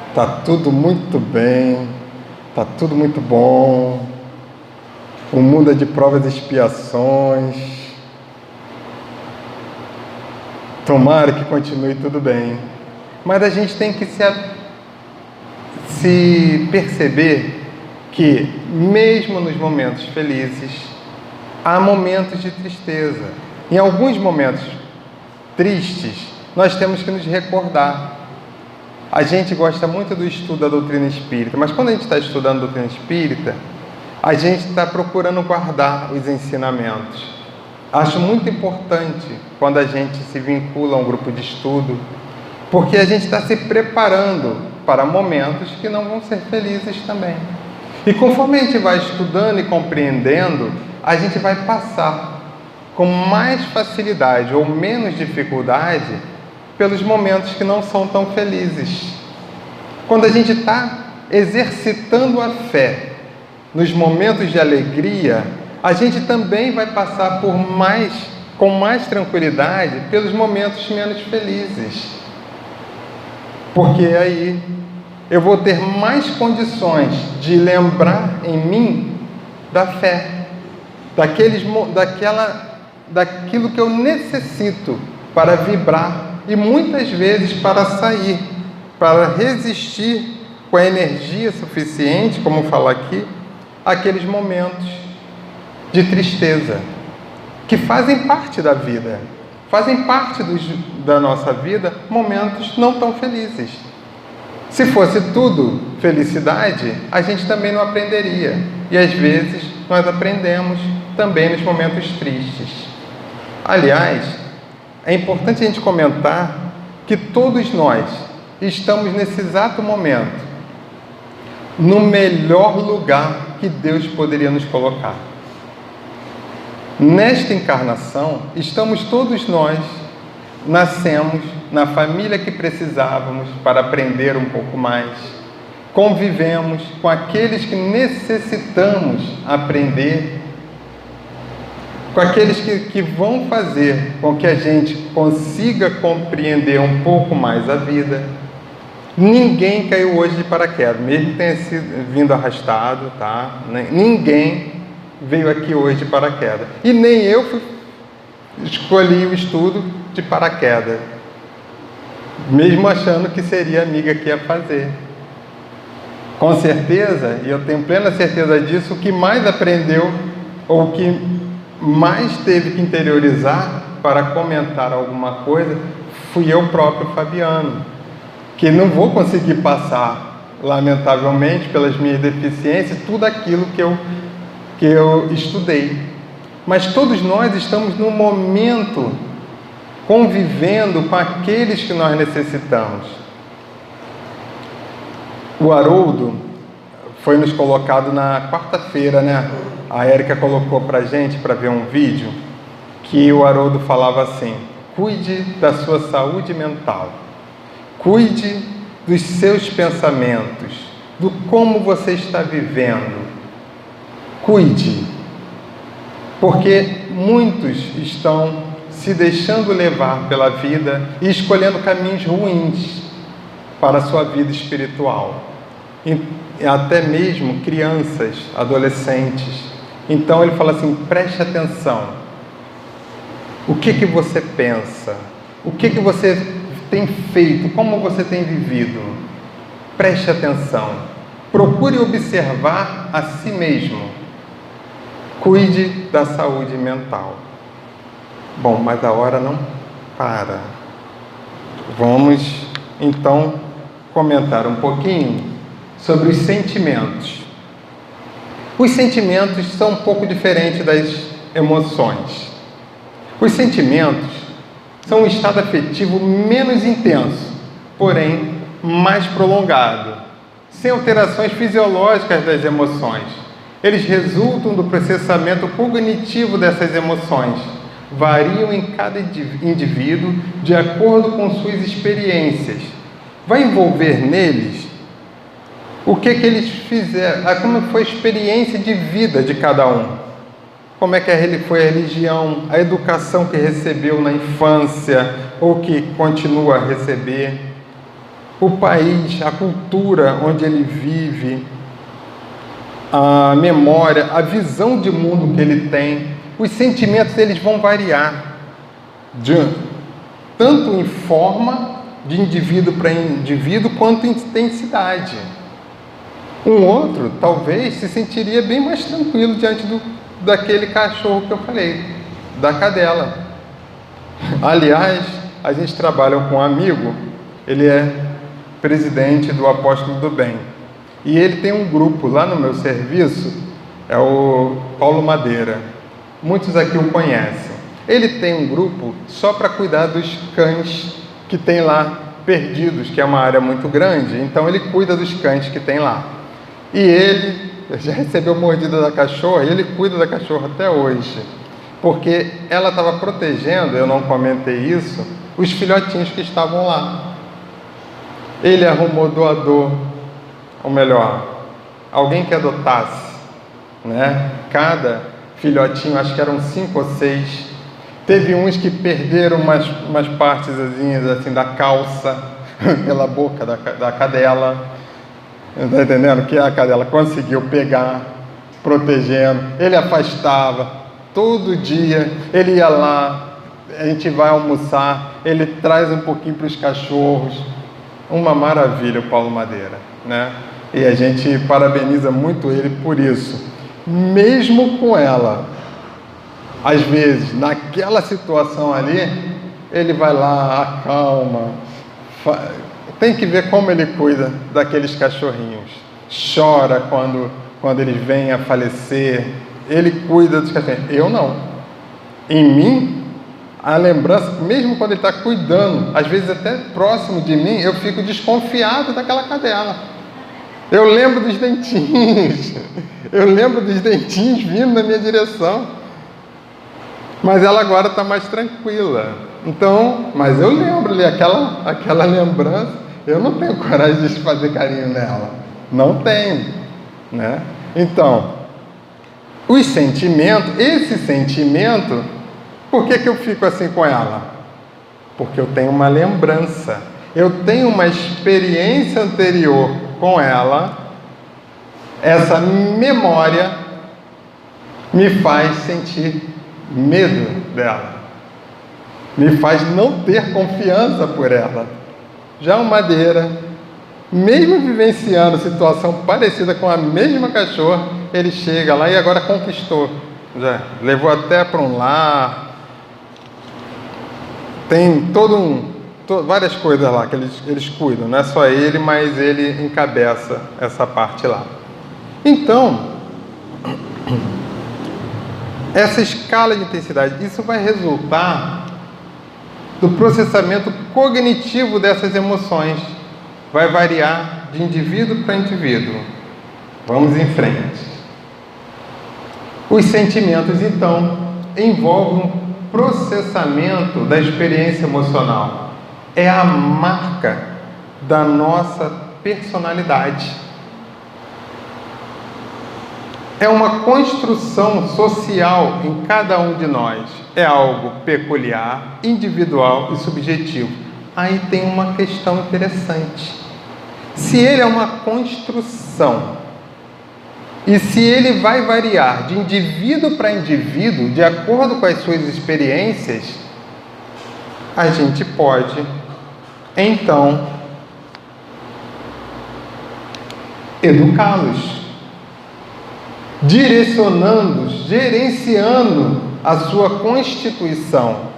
Está tudo muito bem, está tudo muito bom. O mundo é de provas e expiações. Tomara que continue tudo bem. Mas a gente tem que se perceber que, mesmo nos momentos felizes, há momentos de tristeza. Em alguns momentos tristes, nós temos que nos recordar. A gente gosta muito do estudo da doutrina espírita, mas quando a gente está estudando a doutrina espírita, a gente está procurando guardar os ensinamentos. Acho muito importante quando a gente se vincula a um grupo de estudo, porque a gente está se preparando para momentos que não vão ser felizes também. E conforme a gente vai estudando e compreendendo, a gente vai passar com mais facilidade ou menos dificuldade pelos momentos que não são tão felizes. Quando a gente está exercitando a fé nos momentos de alegria, a gente também vai passar com mais tranquilidade pelos momentos menos felizes. Porque aí eu vou ter mais condições de lembrar em mim da fé, daquilo que eu necessito para vibrar e muitas vezes para sair, para resistir com a energia suficiente, como falar aqui, aqueles momentos de tristeza, que fazem parte da vida, fazem parte da nossa vida, momentos não tão felizes. Se fosse tudo felicidade, a gente também não aprenderia. E às vezes nós aprendemos também nos momentos tristes. Aliás, é importante a gente comentar que todos nós estamos nesse exato momento no melhor lugar que Deus poderia nos colocar. Nesta encarnação, estamos todos nós, nascemos na família que precisávamos para aprender um pouco mais, convivemos com aqueles que necessitamos aprender, com aqueles que vão fazer com que a gente consiga compreender um pouco mais a vida. Ninguém caiu hoje de paraquedas, mesmo que tenha vindo arrastado, tá? Ninguém veio aqui hoje de paraquedas. E nem eu escolhi o estudo de paraquedas, mesmo achando que seria a amiga que ia fazer. Com certeza, e eu tenho plena certeza disso, o que mais aprendeu, ou o que mais teve que interiorizar para comentar alguma coisa, fui eu próprio, Fabiano, que não vou conseguir passar, lamentavelmente, pelas minhas deficiências, tudo aquilo que eu estudei. Mas todos nós estamos num momento convivendo com aqueles que nós necessitamos. O Haroldo foi nos colocado na quarta-feira, né? A Érica colocou para a gente para ver um vídeo que o Haroldo falava assim: cuide da sua saúde mental, cuide dos seus pensamentos, do como você está vivendo. Cuide, porque muitos estão se deixando levar pela vida e escolhendo caminhos ruins para a sua vida espiritual. E até mesmo crianças, adolescentes. Então ele fala assim, preste atenção. O que você pensa? O que você tem feito? Como você tem vivido? Preste atenção. Procure observar a si mesmo. Cuide da saúde mental. Bom, mas a hora não para. Vamos, então, comentar um pouquinho sobre os sentimentos. Os sentimentos são um pouco diferentes das emoções. Os sentimentos são um estado afetivo menos intenso, porém mais prolongado, sem alterações fisiológicas das emoções. Eles resultam do processamento cognitivo dessas emoções, variam em cada indivíduo de acordo com suas experiências. Vai envolver neles o que eles fizeram, como foi a experiência de vida de cada um, como é que foi a religião, a educação que recebeu na infância ou que continua a receber, o país, a cultura onde ele vive, a memória, a visão de mundo que ele tem. Os sentimentos eles vão variar, tanto em forma de indivíduo para indivíduo, quanto em intensidade. Um outro, talvez, se sentiria bem mais tranquilo diante daquele cachorro que eu falei, da cadela. Aliás, a gente trabalha com um amigo, ele é presidente do Apóstolo do Bem. E ele tem um grupo lá no meu serviço, é o Paulo Madeira. Muitos aqui o conhecem. Ele tem um grupo só para cuidar dos cães que tem lá perdidos, que é uma área muito grande. Então ele cuida dos cães que tem lá. E ele já recebeu mordida da cachorra e ele cuida da cachorra até hoje. Porque ela estava protegendo, eu não comentei isso, os filhotinhos que estavam lá. Ele arrumou doador, ou melhor, alguém que adotasse, né? Cada filhotinho, acho que eram 5 ou 6. Teve uns que perderam umas partezinhas assim da calça, pela boca da cadela. Está entendendo? Que a cadela conseguiu pegar, protegendo. Ele afastava. Todo dia ele ia lá, a gente vai almoçar, ele traz um pouquinho para os cachorros. Uma maravilha o Paulo Madeira, né? E a gente parabeniza muito ele por isso. Mesmo com ela, às vezes, naquela situação ali, ele vai lá, acalma. Tem que ver como ele cuida daqueles cachorrinhos. Chora quando eles vêm a falecer. Ele cuida dos cachorrinhos. Eu não. Em mim, a lembrança, mesmo quando ele está cuidando, às vezes até próximo de mim, eu fico desconfiado daquela cadela. Eu lembro dos dentinhos. Eu lembro dos dentinhos vindo na minha direção. Mas ela agora está mais tranquila. Então, mas eu lembro ali, aquela lembrança, eu não tenho coragem de fazer carinho nela. Não tenho, né? Então, os sentimentos, esse sentimento, por que eu fico assim com ela? Porque eu tenho uma lembrança. Eu tenho uma experiência anterior com ela. Essa memória me faz sentir medo dela. Me faz não ter confiança por ela. Já o Madeira, mesmo vivenciando situação parecida com a mesma cachorra, ele chega lá e agora conquistou. Já levou até para um lar. Tem várias coisas lá que eles cuidam. Não é só ele, mas ele encabeça essa parte lá. Então, essa escala de intensidade, isso vai resultar do processamento cognitivo dessas emoções. Vai variar de indivíduo para indivíduo. Vamos em frente. Os sentimentos, então, envolvem um processamento da experiência emocional. É a marca da nossa personalidade. é uma construção social em cada um de nós. É algo peculiar, individual e subjetivo. Aí tem uma questão interessante. Se ele é uma construção, e se ele vai variar de indivíduo para indivíduo, de acordo com as suas experiências, a gente pode, então, educá-los, direcionando-os, gerenciando a sua constituição.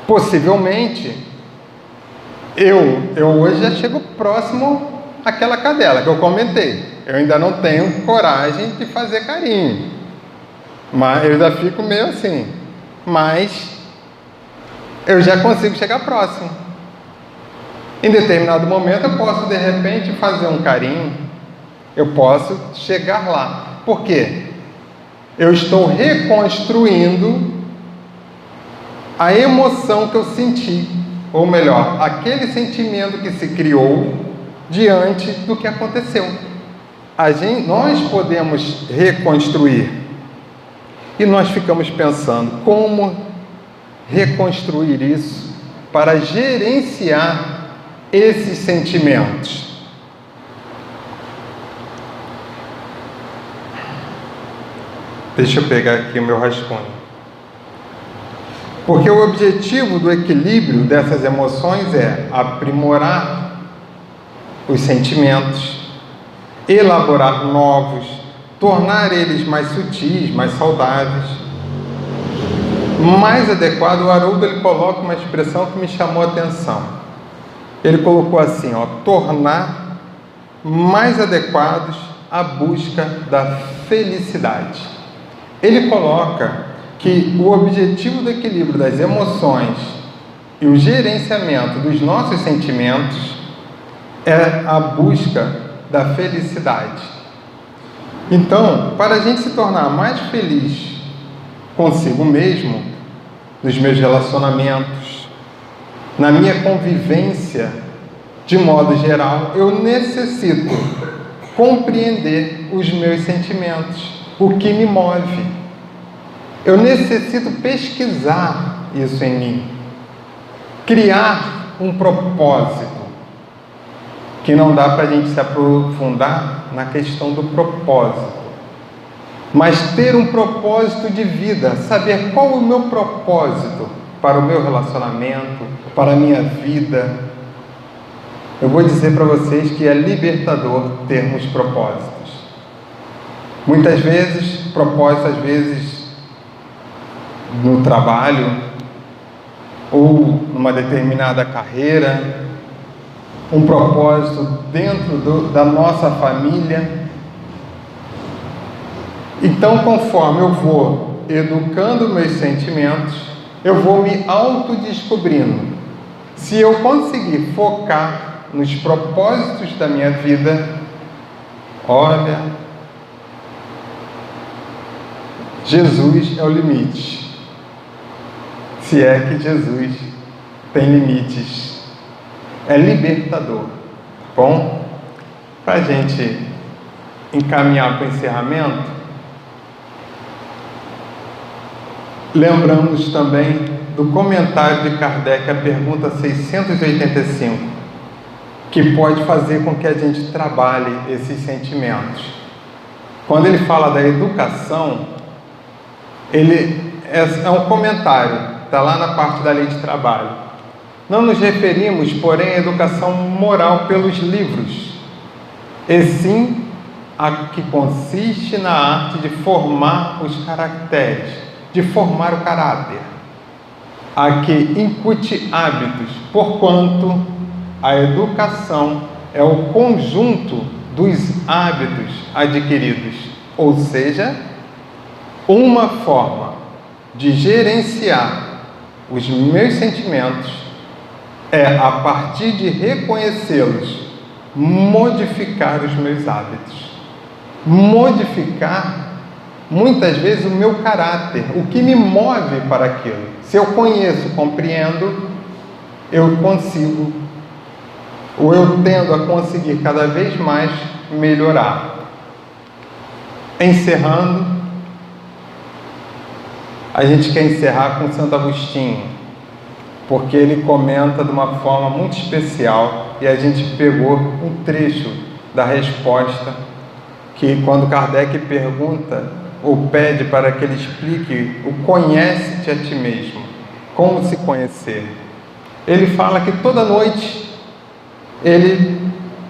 Possivelmente, eu hoje já chego próximo àquela cadela que eu comentei. Eu ainda não tenho coragem de fazer carinho, mas eu já fico meio assim. Mas eu já consigo chegar próximo. Em determinado momento eu posso de repente fazer um carinho, eu posso chegar lá. Por quê? Eu estou reconstruindo a emoção que eu senti, ou melhor, aquele sentimento que se criou diante do que aconteceu. Nós podemos reconstruir. E nós ficamos pensando como reconstruir isso para gerenciar esses sentimentos. Deixa eu pegar aqui o meu rascunho. Porque o objetivo do equilíbrio dessas emoções é aprimorar os sentimentos, elaborar novos, tornar eles mais sutis, mais saudáveis, mais adequado. O Haroldo ele coloca uma expressão que me chamou a atenção. Ele colocou assim, tornar mais adequados à busca da felicidade. Ele coloca que o objetivo do equilíbrio das emoções e o gerenciamento dos nossos sentimentos é a busca da felicidade. Então, para a gente se tornar mais feliz consigo mesmo, nos meus relacionamentos, na minha convivência, de modo geral, eu necessito compreender os meus sentimentos, o que me move. Eu necessito pesquisar isso em mim, criar um propósito, que não dá para a gente se aprofundar na questão do propósito, mas ter um propósito de vida, saber qual é o meu propósito para o meu relacionamento, para a minha vida. Eu vou dizer para vocês que é libertador termos propósitos. Muitas vezes, propósitos às vezes no trabalho ou numa determinada carreira, um propósito dentro da nossa família. Então, conforme eu vou educando meus sentimentos, eu vou me autodescobrindo. Se eu conseguir focar nos propósitos da minha vida, olha, Jesus é o limite. Se é que Jesus tem limites. É libertador. Bom, para a gente encaminhar para o encerramento, lembramos também do comentário de Kardec, a pergunta 685, que pode fazer com que a gente trabalhe esses sentimentos. Quando ele fala da educação, ele é um comentário, está lá na parte da lei de trabalho. Não nos referimos, porém, à educação moral pelos livros, e sim a que consiste na arte de formar os caracteres, de formar o caráter, a que incute hábitos, porquanto a educação é o conjunto dos hábitos adquiridos, ou seja, uma forma de gerenciar os meus sentimentos é, a partir de reconhecê-los, modificar os meus hábitos, modificar muitas vezes o meu caráter, o que me move para aquilo. Se eu conheço, compreendo, eu consigo, ou eu tendo a conseguir cada vez mais melhorar. Encerrando, a gente quer encerrar com Santo Agostinho, porque ele comenta de uma forma muito especial e a gente pegou um trecho da resposta que, quando Kardec pergunta ou pede para que ele explique o conhece-te a ti mesmo, como se conhecer, ele fala que toda noite ele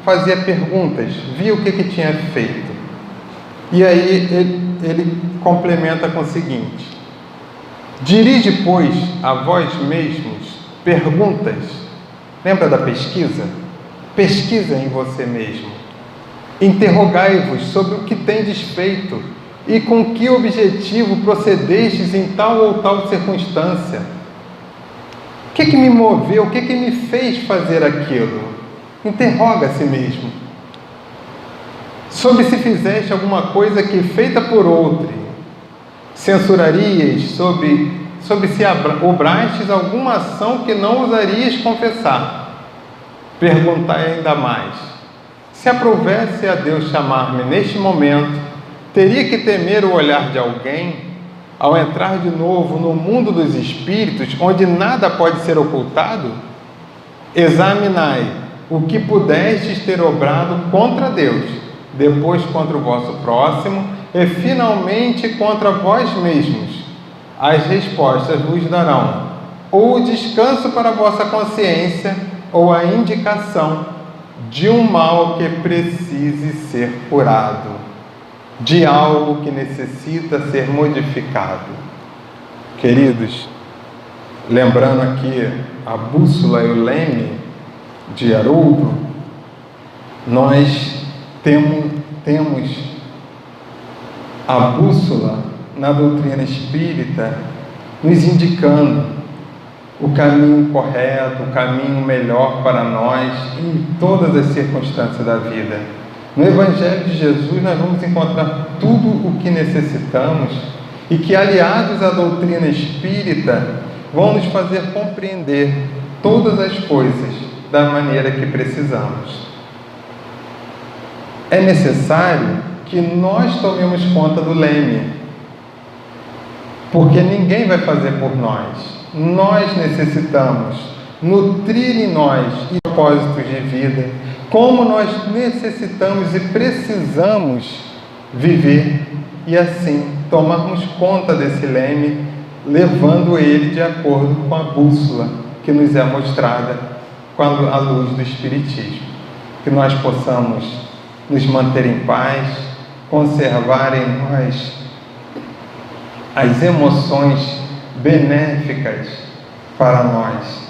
fazia perguntas, via o que tinha feito, e aí ele complementa com o seguinte: dirige, pois, a vós mesmos perguntas. Lembra da pesquisa? Pesquisa em você mesmo. Interrogai-vos sobre o que tendes feito e com que objetivo procedestes em tal ou tal circunstância. O que me moveu? O que me fez fazer aquilo? Interroga a si mesmo. Sobre se fizeste alguma coisa que, feita por outro, censurarias, sobre se obrastes alguma ação que não ousarias confessar. Perguntai ainda mais: se aprovesse a Deus chamar-me neste momento, teria que temer o olhar de alguém ao entrar de novo no mundo dos espíritos, onde nada pode ser ocultado? Examinai o que pudestes ter obrado contra Deus, depois contra o vosso próximo e finalmente contra vós mesmos. As respostas vos darão ou o descanso para a vossa consciência ou a indicação de um mal que precise ser curado, de algo que necessita ser modificado. Queridos, lembrando aqui a bússola e o leme de Haroldo, nós temos a bússola na doutrina espírita nos indicando o caminho correto, o caminho melhor para nós em todas as circunstâncias da vida. No Evangelho de Jesus nós vamos encontrar tudo o que necessitamos e que, aliados à doutrina espírita, vão nos fazer compreender todas as coisas da maneira que precisamos. É necessário que nós tomemos conta do leme, porque ninguém vai fazer por nós. Nós necessitamos nutrir em nós propósitos de vida, como nós necessitamos e precisamos viver, e assim tomarmos conta desse leme, levando ele de acordo com a bússola que nos é mostrada com a luz do Espiritismo. Que nós possamos nos manter em paz, conservar em nós as emoções benéficas para nós,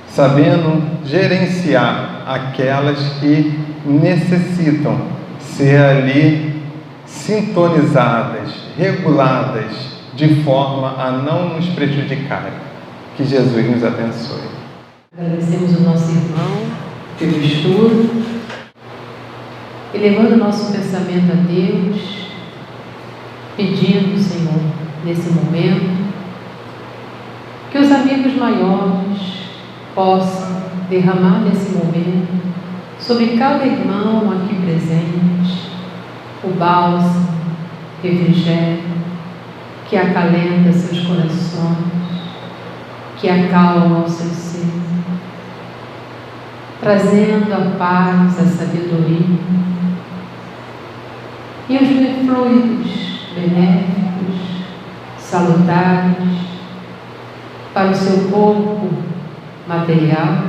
sabendo gerenciar aquelas que necessitam ser ali sintonizadas, reguladas, de forma a não nos prejudicar. Que Jesus nos abençoe. Agradecemos o nosso irmão pelo estudo e levando o nosso pensamento a Deus, pedindo, Senhor, nesse momento, que os amigos maiores possam derramar nesse momento sobre cada irmão aqui presente o bálsamo, refrigério, que acalenta seus corações, que acalma o seu ser, trazendo a paz, a sabedoria e os fluidos benéficos, salutares para o seu corpo material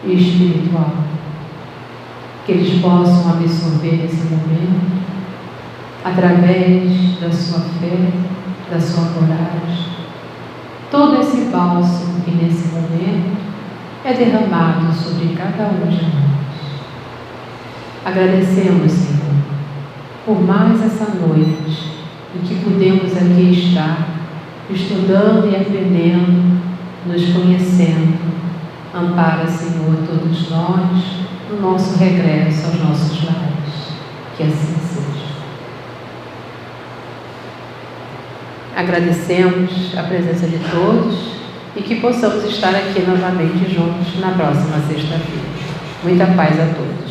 e espiritual, que eles possam absorver esse momento através da sua fé, da sua coragem, todo esse bálsamo que nesse momento é derramado sobre cada um de nós. Agradecemos, Senhor, por mais essa noite em que pudemos aqui estar estudando e aprendendo, nos conhecendo. Ampara, Senhor, todos nós no nosso regresso aos nossos lares. Que assim seja. Agradecemos a presença de todos e que possamos estar aqui novamente juntos na próxima sexta-feira. Muita paz a todos.